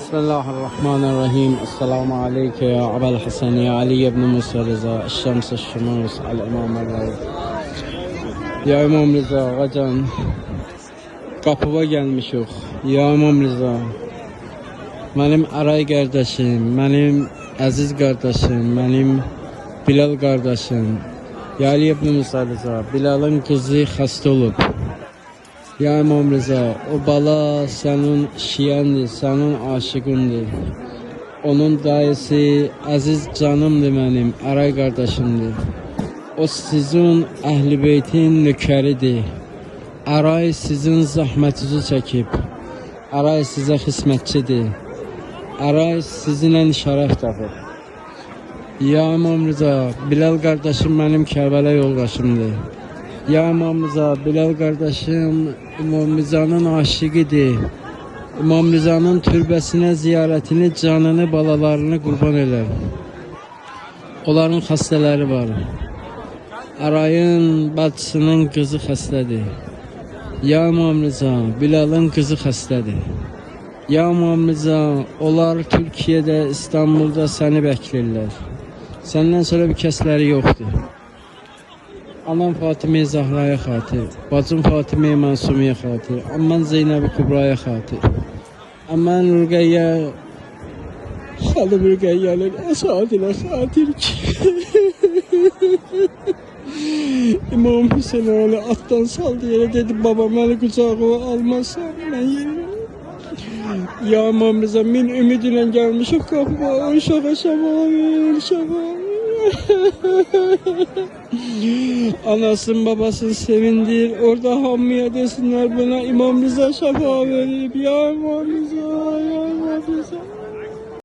Bismillahirrahmanirrahim. Esselamu aleyke ya Abel Hasan ya Ali ibn Musa Rıza. Şems-i Şumus al-İmam Allah. Ya İmam Rıza Qacan. Qapıva gəlmişik. Ya İmam Rıza. Mənim Aray qardaşım, mənim əziz qardaşım, mənim Bilal qardaşım. Ya Ali ibn Musa Rıza. Bilal'ın kızı xəstə olub. Ya İmam Rıza, o bala sənin şiyandır, sənin aşıqındır. Onun dayısı əziz canımdır mənim, Aray qardaşımdır. O sizin əhl-i beytin nökəridir. Aray sizin zəhmətinizi çəkib. Aray sizə xismətçidir. Aray sizinlə şərəf tapır. Ya İmam Rıza, Bilal qardaşım mənim Kərbəla yoldaşımdır. Ya İmam Rıza, Bilal kardeşim İmam Rıza'nın aşıqıdır. İmam Rıza'nın türbesine ziyaretini, canını, balalarını kurban eder. Onların xəstələri var. Arayın bacısının kızı xəstədir. Ya İmam Rıza, Bilal'ın kızı xəstədir. Ya İmam Rıza, onlar Türkiye'de, İstanbul'da seni beklerler. Senden sonra bir kəsləri yoxdur. Anam Fatime Zahra'ya xatir, bacım Fatime Mansumiyə xatir, amman Zeynəb Kübra'ya xatir. Amman Rüqəyyə, xalım Rüqəyyənin əsadına xatir ki. İmam Hüseyin Ali attan saldı yere dedi, baba məni qucağıma almazsan mən yerim. Ya İmam Rıza, min ümidlə gəlmişik qapıma, uşağa şəfa ver, şəfa ver. Anasın babasını sevindir. Orada hamıya desinler bana İmam Rıza şafa verip. Ya İmam Rıza, ya İmam Rıza.